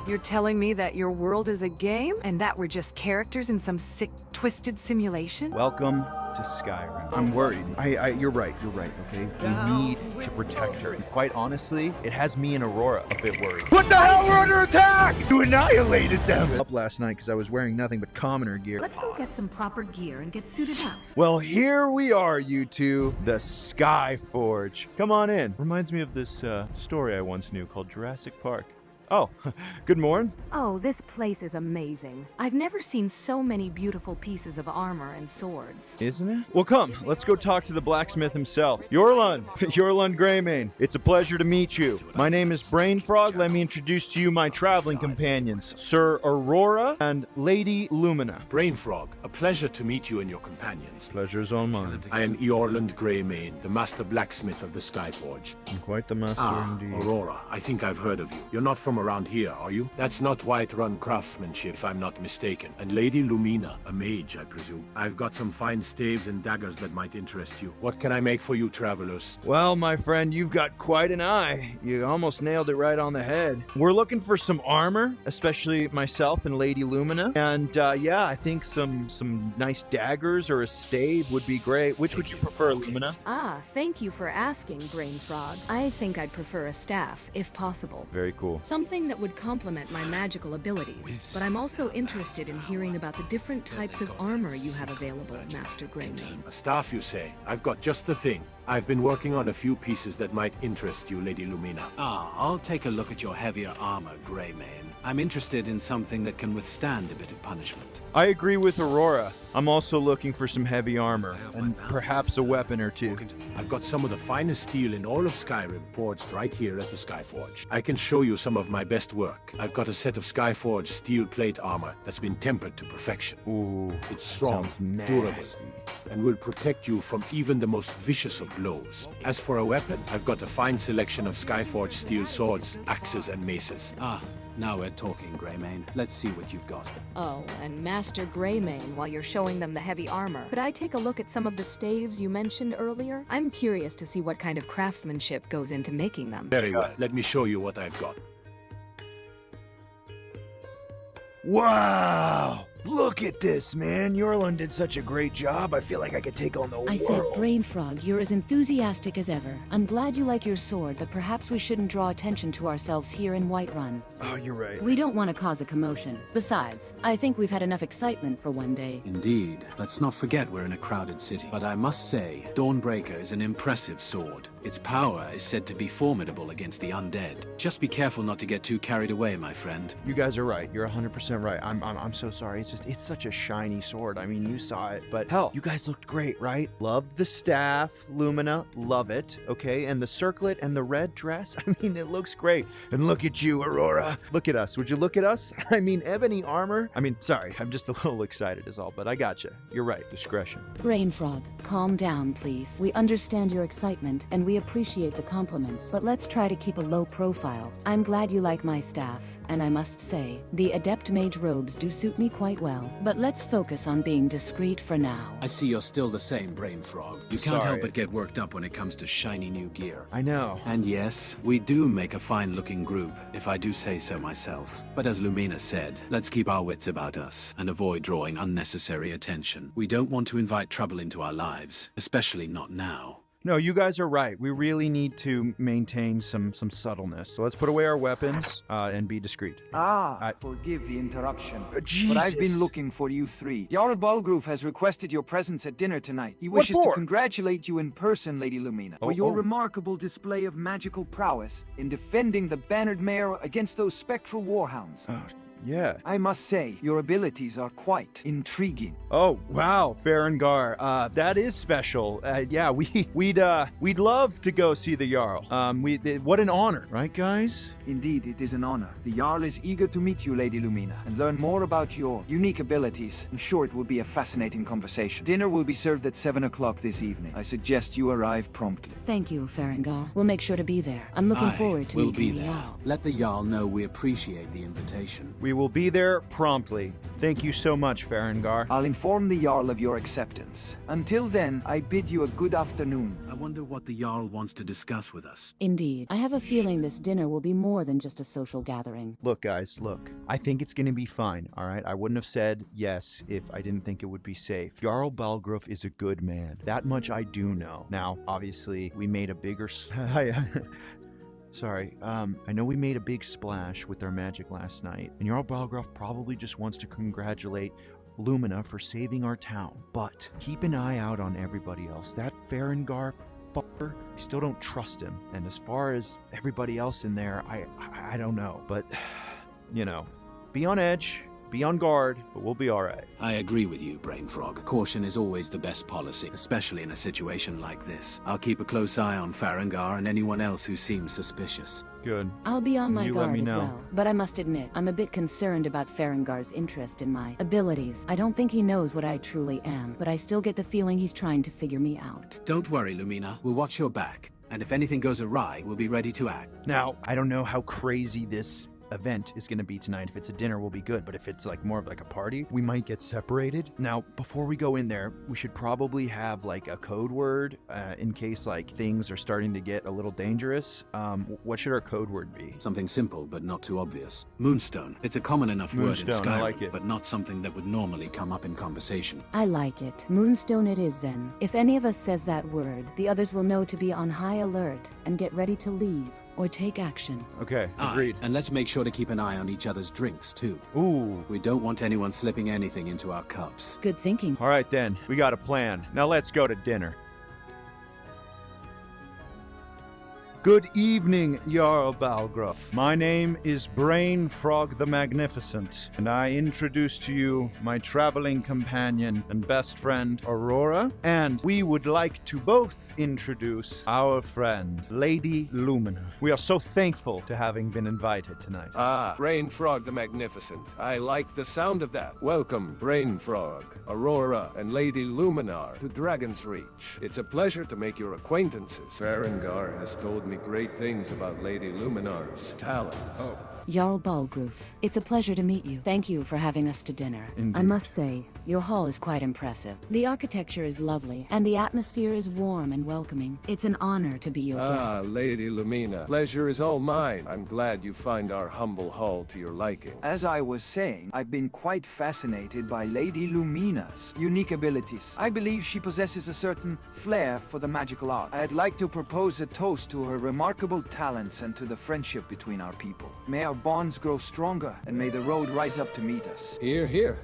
You're telling me that your world is a game and that we're just characters in some sick, twisted simulation? Welcome to Skyrim. I'm worried. You're right, okay? We need to protect her. And quite honestly, it has me and Aurora a bit worried. What the hell? We're under attack! You annihilated them! Up last night because I was wearing nothing but commoner gear. Let's go get some proper gear and get suited up. Well, here we are, you two. The Skyforge. Come on in. Reminds me of this story I once knew called Jurassic Park. Oh, good morning. Oh, this place is amazing. I've never seen so many beautiful pieces of armor and swords. Isn't it? Well, come, let's go talk to the blacksmith himself. Yorlund, Yorlund Greymane. It's a pleasure to meet you. My name is BrainFrog. Let me introduce to you my traveling companions, Sir Aurora and Lady Lumina. BrainFrog, a pleasure to meet you and your companions. Pleasure's all mine. I am Yorlund Greymane, the master blacksmith of the Skyforge. I'm quite the master indeed. Aurora, I think I've heard of you. You're not from around here, are you? That's not White-Run craftsmanship, if I'm not mistaken. And Lady Lumina, a mage, I presume. I've got some fine staves and daggers that might interest you. What can I make for you, travelers? Well, my friend, you've got quite an eye. You almost nailed it right on the head. We're looking for some armor, especially myself and Lady Lumina. And yeah, I think some nice daggers or a stave would be great. Which would you prefer, Lumina? Ah, thank you for asking, BrainFrog. I think I'd prefer a staff, if possible. Very cool. Something that would complement my magical abilities, but I'm also interested in hearing about the different types of armor you have available, Master Greymane. A staff, you say? I've got just the thing. I've been working on a few pieces that might interest you, Lady Lumina. I'll take a look at your heavier armor, Greymane. I'm interested in something that can withstand a bit of punishment. I agree with Aurora. I'm also looking for some heavy armor, and perhaps a weapon or two. I've got some of the finest steel in all of Skyrim forged right here at the Skyforge. I can show you some of my best work. I've got a set of Skyforge steel plate armor that's been tempered to perfection. Ooh, it's strong, durable, and will protect you from even the most vicious of blows. As for a weapon, I've got a fine selection of Skyforge steel swords, axes, and maces. Now we're talking, Greymane. Let's see what you've got. Oh, and Master Greymane, while you're showing them the heavy armor, could I take a look at some of the staves you mentioned earlier? I'm curious to see what kind of craftsmanship goes into making them. Very well. Let me show you what I've got. Wow! Look at this, man. Yorlund did such a great job. I feel like I could take on the world. I said, BrainFrog, you're as enthusiastic as ever. I'm glad you like your sword, but perhaps we shouldn't draw attention to ourselves here in Whiterun. Oh, you're right. We don't want to cause a commotion. Besides, I think we've had enough excitement for one day. Indeed. Let's not forget we're in a crowded city. But I must say, Dawnbreaker is an impressive sword. Its power is said to be formidable against the undead. Just be careful not to get too carried away, my friend. You guys are right. You're 100% right. I'm so sorry. It's such a shiny sword. I mean, you saw it, but hell, you guys looked great, right? Loved the staff, Lumina, love it, okay? And the circlet and the red dress, I mean, it looks great. And look at you, Aurora. Look at us. Would you look at us? I mean, ebony armor. I mean, sorry, I'm just a little excited is all, but I gotcha. You're right, discretion. BrainFrog, calm down, please. We understand your excitement, and we appreciate the compliments, but let's try to keep a low profile. I'm glad you like my staff. And I must say, the Adept Mage robes do suit me quite well. But let's focus on being discreet for now. I see you're still the same, BrainFrog. You can't help but get worked up when it comes to shiny new gear. I know. And yes, we do make a fine-looking group, if I do say so myself. But as Lumina said, let's keep our wits about us, and avoid drawing unnecessary attention. We don't want to invite trouble into our lives, especially not now. No, you guys are right. We really need to maintain some subtleness. So let's put away our weapons and be discreet. Forgive the interruption. Jesus. But I've been looking for you three. Jarl Balgrove has requested your presence at dinner tonight. He wishes to congratulate you in person, Lady Lumina, for your remarkable display of magical prowess in defending the Bannered Mare against those spectral warhounds. Yeah. I must say, your abilities are quite intriguing. Oh, wow, Sovengarde. That is special. Yeah, we'd love to go see the Jarl. What an honor, right, guys? Indeed, it is an honor. The Jarl is eager to meet you, Lady Lumina, and learn more about your unique abilities. I'm sure it will be a fascinating conversation. Dinner will be served at 7 o'clock this evening. I suggest you arrive promptly. Thank you, Sovengarde. We'll make sure to be there. I'm looking forward to we'll meeting be the there. Jarl. Let the Jarl know we appreciate the invitation. We will be there promptly. Thank you so much, Farengar. I'll inform the Jarl of your acceptance. Until then, I bid you a good afternoon. I wonder what the Jarl wants to discuss with us. Indeed. I have a feeling this dinner will be more than just a social gathering. Look, guys, look. I think it's gonna be fine, alright? I wouldn't have said yes if I didn't think it would be safe. Jarl Balgruuf is a good man. That much I do know. Now, obviously, we made a bigger... Sorry, I know we made a big splash with our magic last night, and Jarl Balgruuf probably just wants to congratulate Lumina for saving our town. But keep an eye out on everybody else. That Farengar fucker, I still don't trust him. And as far as everybody else in there, I don't know. But, you know, be on edge. Be on guard, but we'll be alright. I agree with you, BrainFrog. Caution is always the best policy, especially in a situation like this. I'll keep a close eye on Farengar and anyone else who seems suspicious. Good. I'll be on my guard as know. well. But I must admit, I'm a bit concerned about Farengar's interest in my abilities. I don't think he knows what I truly am, but I still get the feeling he's trying to figure me out. Don't worry, Lumina. We'll watch your back. And if anything goes awry, we'll be ready to act. Now, I don't know how crazy this event is going to be tonight. If it's a dinner, we'll be good, but if it's like more of like a party, we might get separated. Now, before we go in there, we should probably have like a code word in case like things are starting to get a little dangerous. What should our code word be? Something simple but not too obvious. Moonstone. It's a common enough word in Moonstone, I Skyrim, like it. but not something that would normally come up in conversation. I like it. Moonstone it is then. If any of us says that word, the others will know to be on high alert and get ready to leave or take action. Okay, Aye, agreed. and let's make sure to keep an eye on each other's drinks, too. Ooh. We don't want anyone slipping anything into our cups. Good thinking. All right then, we got a plan. Now let's go to dinner. Good evening, Jarl Balgruuf. My name is BrainFrog the Magnificent, and I introduce to you my traveling companion and best friend, Aurora, and we would like to both introduce our friend, Lady Lumina. We are so thankful to having been invited tonight. BrainFrog the Magnificent. I like the sound of that. Welcome, BrainFrog, Aurora, and Lady Luminar to Dragon's Reach. It's a pleasure to make your acquaintances. Farengar has told me great things about Lady Luminar's talents. Jarl Balgruuf, it's a pleasure to meet you. Thank you for having us to dinner. Indeed. I must say, your hall is quite impressive. The architecture is lovely, and the atmosphere is warm and welcoming. It's an honor to be your guest. Lady Lumina, pleasure is all mine. I'm glad you find our humble hall to your liking. As I was saying, I've been quite fascinated by Lady Lumina's unique abilities. I believe she possesses a certain flair for the magical art. I'd like to propose a toast to her remarkable talents and to the friendship between our people. May our bonds grow stronger, and may the road rise up to meet us. Hear, hear.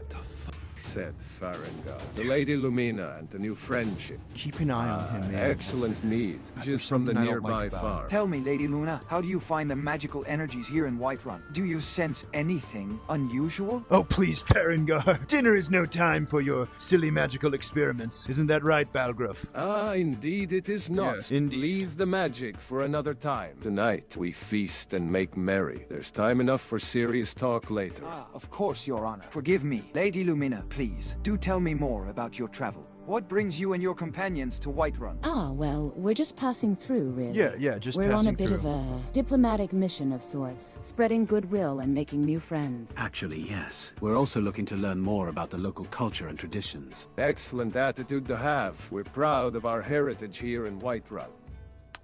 Said Farengar. The Lady Lumina and the new friendship. Keep an eye on him, man. Excellent need. Just from the something I don't nearby like about farm. Tell me, Lady Luna, how do you find the magical energies here in Whiterun? Do you sense anything unusual? Oh, please, Farengar. Dinner is no time for your silly magical experiments. Isn't that right, Balgruuf? Indeed it is not. Yes, indeed. Leave the magic for another time. Tonight, we feast and make merry. There's time enough for serious talk later. Of course, Your Honor. Forgive me. Lady Lumina, please, do tell me more about your travel. What brings you and your companions to Whiterun? Well, we're just passing through, really. Yeah, just We're on a passing bit through. of a diplomatic mission of sorts, spreading goodwill and making new friends. Actually, yes. We're also looking to learn more about the local culture and traditions. Excellent attitude to have. We're proud of our heritage here in Whiterun.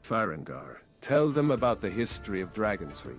Farengar, tell them about the history of Dragon's Reach.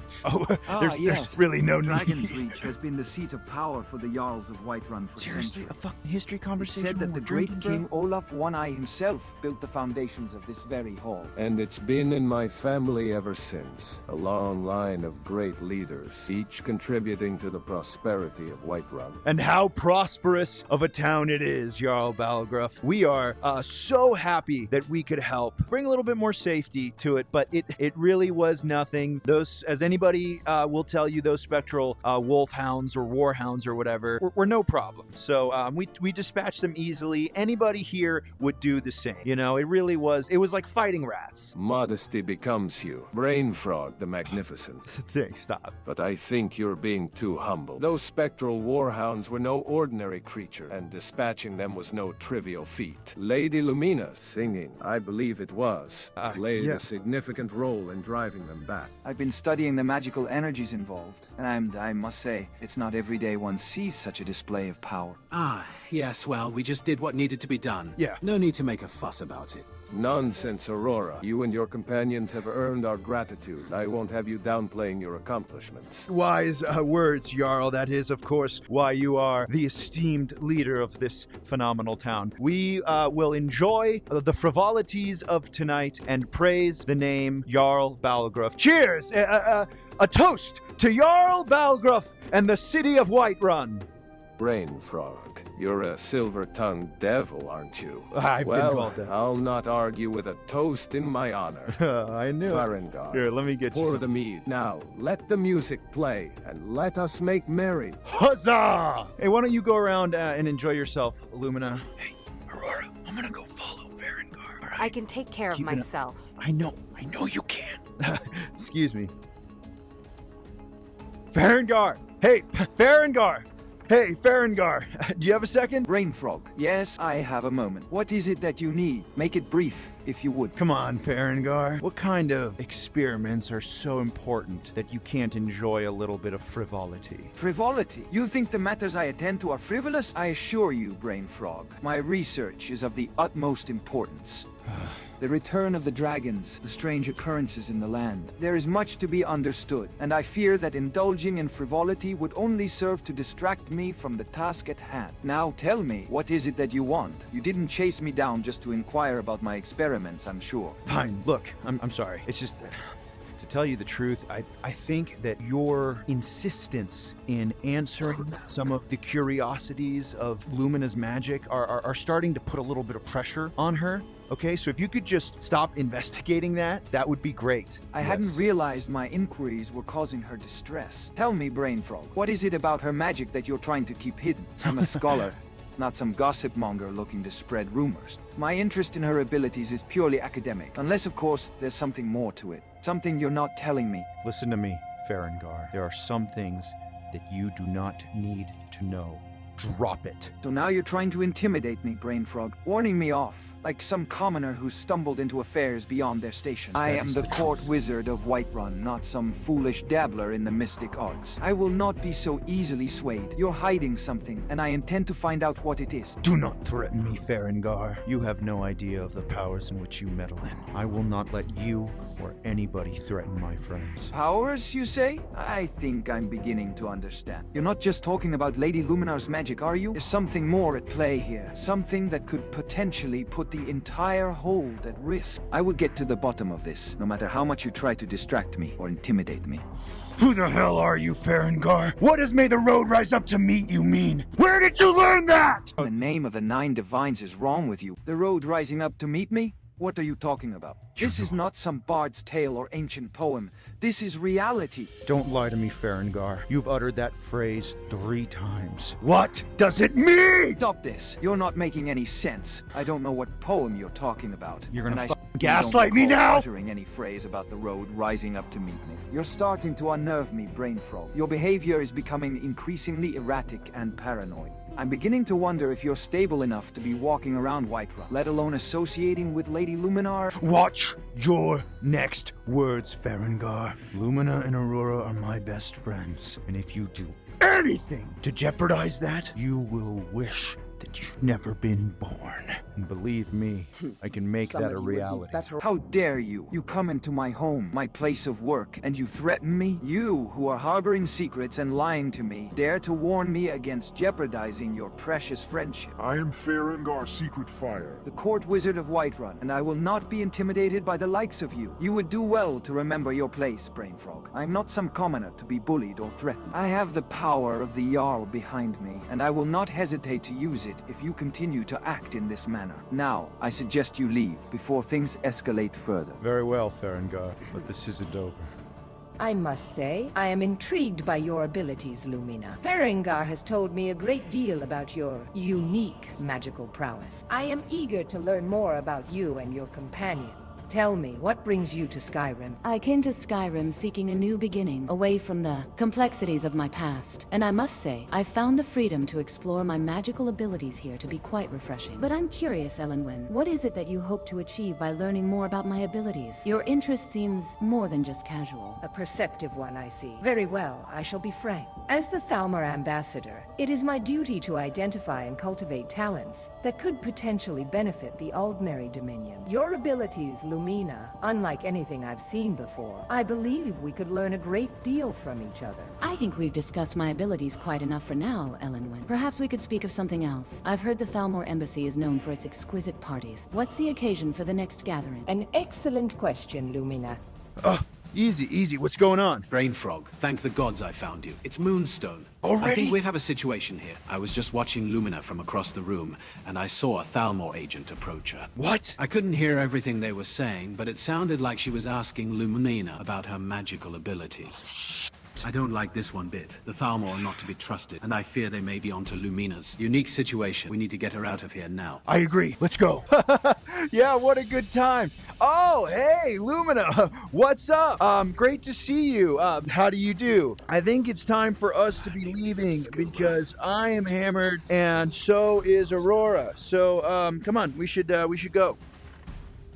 There's really no Dragon's need. Reach has been the seat of power for the Jarls of Whiterun for Seriously, a centuries. fucking history It's conversation said that while the we're great drinking, King bro? Olaf One-Eye himself built the foundations of this very hall. And it's been in my family ever since. A long line of great leaders, each contributing to the prosperity of Whiterun. And how prosperous of a town it is, Jarl Balgruuf. We are so happy that we could help bring a little bit more safety to it, but it really was nothing. Those, as anybody will tell you, those spectral wolfhounds or warhounds or whatever were no problem. So we dispatched them easily. Anybody here would do the same. You know, it was like fighting rats. Modesty becomes you. BrainFrog the Magnificent. Thanks, stop. But I think you're being too humble. Those spectral warhounds were no ordinary creature, and dispatching them was no trivial feat. Lady Lumina, singing, I believe it was, played a yes. significant role in driving them back? I've been studying the magical energies involved, and I must say, it's not every day one sees such a display of power. Ah, yes, well, we just did what needed to be done. Yeah. No need to make a fuss about it. Nonsense, Aurora. You and your companions have earned our gratitude. I won't have you downplaying your accomplishments. Wise words, Jarl. That is, of course, why you are the esteemed leader of this phenomenal town. We will enjoy the frivolities of tonight and praise the name Jarl Balgruuf. Cheers! A toast to Jarl Balgruuf and the city of Whiterun. BrainFrog, you're a silver-tongued devil, aren't you? I've been called that. I'll not argue with a toast in my honor. I knew it. Farengard, Here, let me get you pour some. the mead. Now, let the music play, and let us make merry. Huzzah! Hey, why don't you go around and enjoy yourself, Lumina? Hey, Aurora, I'm gonna go follow Farengard. All right? I can take care Keep of it up. myself. I know you can. Excuse me. Farengard! Hey, Farengard! Hey, Farengard, do you have a second? BrainFrog, yes, I have a moment. What is it that you need? Make it brief, if you would. Come on, Farengard. What kind of experiments are so important that you can't enjoy a little bit of frivolity? Frivolity? You think the matters I attend to are frivolous? I assure you, BrainFrog, my research is of the utmost importance. The return of the dragons, the strange occurrences in the land. There is much to be understood, and I fear that indulging in frivolity would only serve to distract me from the task at hand. Now tell me, what is it that you want? You didn't chase me down just to inquire about my experiments, I'm sure. Fine, look, I'm sorry. It's just that, to tell you the truth, I think that your insistence in answering some of the curiosities of Lumina's magic are starting to put a little bit of pressure on her. Okay, so if you could just stop investigating that would be great. I hadn't realized my inquiries were causing her distress. Tell me, BrainFrog, what is it about her magic that you're trying to keep hidden? I'm a scholar, not some gossip monger looking to spread rumors. My interest in her abilities is purely academic, unless, of course, there's something more to it. Something you're not telling me. Listen to me, Farengard. There are some things that you do not need to know. Drop it. So now you're trying to intimidate me, BrainFrog, warning me off. Like some commoner who stumbled into affairs beyond their station. I am the court wizard of Whiterun, not some foolish dabbler in the mystic arts. I will not be so easily swayed. You're hiding something, and I intend to find out what it is. Do not threaten me, Farengard. You have no idea of the powers in which you meddle in. I will not let you or anybody threaten my friends. Powers, you say? I think I'm beginning to understand. You're not just talking about Lady Luminar's magic, are you? There's something more at play here. Something that could potentially put the entire hold at risk. I will get to the bottom of this, no matter how much you try to distract me or intimidate me. Who the hell are you, Farengard? What does "may the road rise up to meet you" mean? Where did you learn that? The name of the 9 divines is wrong with you. The road rising up to meet me? What are you talking about? This is not some bard's tale or ancient poem. This is reality. Don't lie to me, Farengard. You've uttered that phrase 3 times. What does it mean? Stop this. You're not making any sense. I don't know what poem you're talking about. You're gonna and gaslight me now? Uttering any phrase about the road rising up to meet me. You're starting to unnerve me, BrainFrog. Your behavior is becoming increasingly erratic and paranoid. I'm beginning to wonder if you're stable enough to be walking around Whiterun, let alone associating with Lady Luminar. Watch your next words, Farengard. Lumina and Aurora are my best friends, and if you do anything to jeopardize that, you will wish that you've never been born. And believe me, I can make that a reality. How dare you? You come into my home, my place of work, and you threaten me? You, who are harboring secrets and lying to me, dare to warn me against jeopardizing your precious friendship. I am Farengar Secret Fire. The court wizard of Whiterun, and I will not be intimidated by the likes of you. You would do well to remember your place, BrainFrog. I'm not some commoner to be bullied or threatened. I have the power of the Jarl behind me, and I will not hesitate to use it if you continue to act in this manner. Now, I suggest you leave before things escalate further. Very well, Farengard, but this isn't over. I must say, I am intrigued by your abilities, Lumina. Farengar has told me a great deal about your unique magical prowess. I am eager to learn more about you and your companion. Tell me, what brings you to Skyrim? I came to Skyrim seeking a new beginning, away from the complexities of my past. And I must say, I found the freedom to explore my magical abilities here to be quite refreshing. But I'm curious, Elenwen, what is it that you hope to achieve by learning more about my abilities? Your interest seems more than just casual. A perceptive one, I see. Very well, I shall be frank. As the Thalmor ambassador, it is my duty to identify and cultivate talents that could potentially benefit the Aldmeri Dominion. Your abilities, Lumina, unlike anything I've seen before, I believe we could learn a great deal from each other. I think we've discussed my abilities quite enough for now, Elenwen. Perhaps we could speak of something else. I've heard the Thalmor Embassy is known for its exquisite parties. What's the occasion for the next gathering? An excellent question, Lumina. Easy. What's going on? BrainFrog, thank the gods I found you. It's Moonstone. Already? I think we have a situation here. I was just watching Lumina from across the room, and I saw a Thalmor agent approach her. What? I couldn't hear everything they were saying, but it sounded like she was asking Lumina about her magical abilities. I don't like this one bit. The Thalmor are not to be trusted, and I fear they may be onto Lumina's unique situation. We need to get her out of here now. I agree. Let's go. Yeah, what a good time. Oh, hey, Lumina. What's up? Great to see you. How do you do? I think it's time for us to be leaving because I am hammered and so is Aurora. So, come on, we should go.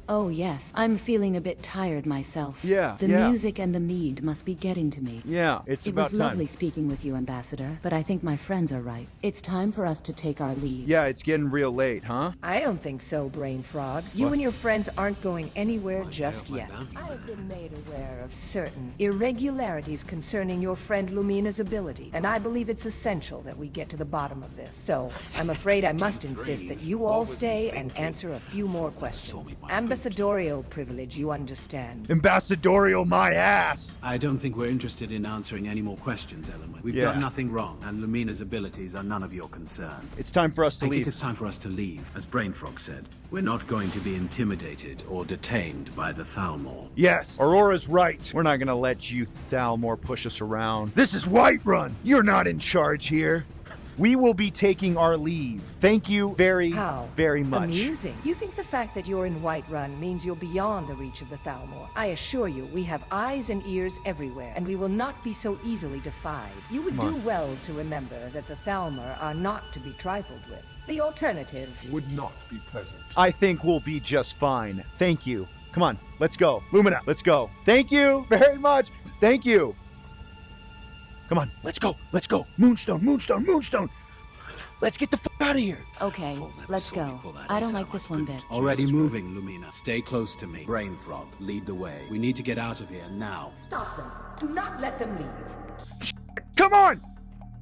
Oh yes, I'm feeling a bit tired myself. Yeah, The music and the mead must be getting to me. Yeah, it's about time. It was lovely speaking with you, Ambassador, but I think my friends are right. It's time for us to take our leave. Yeah, it's getting real late, huh? I don't think so, BrainFrog. You and your friends aren't going anywhere just yet. I have been made aware of certain irregularities concerning your friend Lumina's ability, and I believe it's essential that we get to the bottom of this. So, I'm afraid I must insist that you all stay and answer a few more questions. Ambassadorial privilege, you understand. Ambassadorial my ass! I don't think we're interested in answering any more questions, Elenwen. We've done nothing wrong, and Lumina's abilities are none of your concern. It's time for us to leave. It's time for us to leave. As BrainFrog said, we're not going to be intimidated or detained by the Thalmor. Yes, Aurora's right. We're not gonna let you Thalmor push us around. This is Whiterun. You're not in charge here. We will be taking our leave. Thank you very much. Amusing. You think the fact that you're in Whiterun means you're beyond the reach of the Thalmor. I assure you, we have eyes and ears everywhere, and we will not be so easily defied. You would do well to remember that the Thalmor are not to be trifled with. The alternative would not be pleasant. I think we'll be just fine. Thank you. Come on, let's go. Lumina, let's go. Thank you very much. Thank you. Come on, let's go. Moonstone. Let's get the f*** out of here. Okay, let's go. I don't like this one bit. Already moving, Lumina. Stay close to me. BrainFrog, lead the way. We need to get out of here now. Stop them. Do not let them leave. Come on!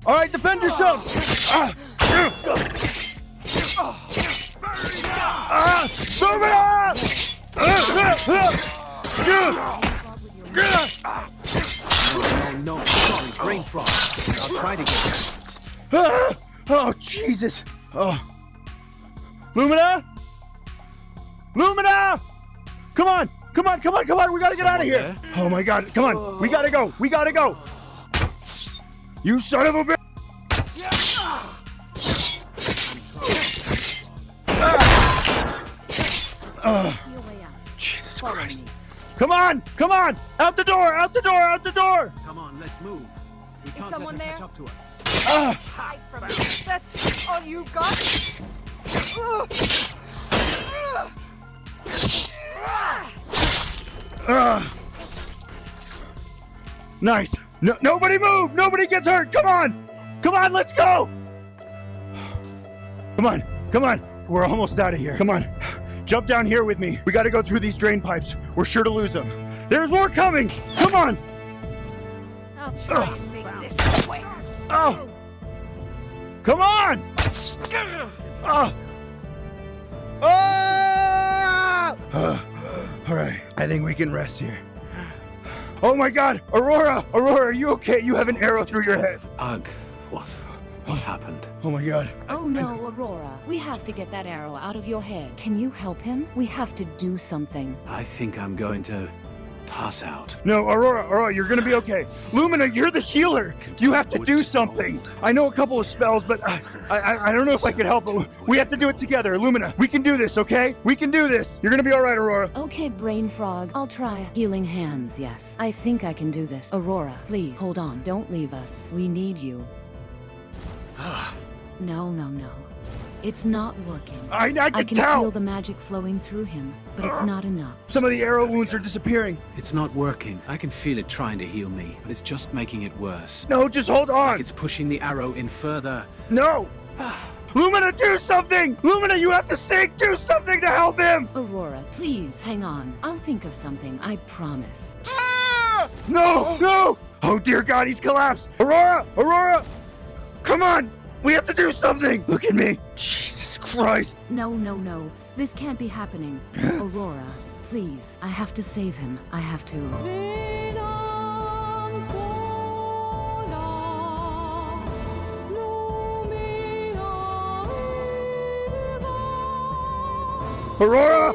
All right, defend yourself! No, sorry, BrainFrog. I'll try to get Oh, Jesus! Oh. Lumina! Come on! We gotta get out of here! Oh my God, come on! We gotta go! You son of a bitch! Jesus Christ! Come on! Out the door! Come on, let's move. We can't let someone her there? catch up to us. Hide from me. That's all you got? Nice. Nobody move. Nobody gets hurt. Come on. Let's go. Come on. We're almost out of here. Come on. Jump down here with me. We got to go through these drain pipes. We're sure to lose them. There's more coming. Come on. I'll try and make this way. Oh. Come on. All right. I think we can rest here. Oh my God, Aurora, are you okay? You have an arrow through your head. Ugh, what happened? Oh my God. Oh no, Aurora. We have to get that arrow out of your head. Can you help him? We have to do something. I think I'm going to pass out. No, Aurora, you're gonna be okay. Lumina, you're the healer. You have to do something. I know a couple of spells, but I don't know if I can help. We have to do it together. Lumina, we can do this, okay? We can do this. You're gonna be all right, Aurora. Okay, BrainFrog, I'll try. Healing hands, yes. I think I can do this. Aurora, please, hold on. Don't leave us. We need you. No. It's not working. I can tell! Feel the magic flowing through him, but it's not enough. Some of the arrow wounds are disappearing. It's not working. I can feel it trying to heal me, but it's just making it worse. No, just hold on! Like it's pushing the arrow in further. No! Lumina, do something! Lumina, you have to sink! Do something to help him! Aurora, please, hang on. I'll think of something, I promise. No! Oh dear God, he's collapsed! Aurora! Come on! We have to do something! Look at me! Jesus Christ! No. This can't be happening. Aurora, please. I have to save him. I have to. Aurora!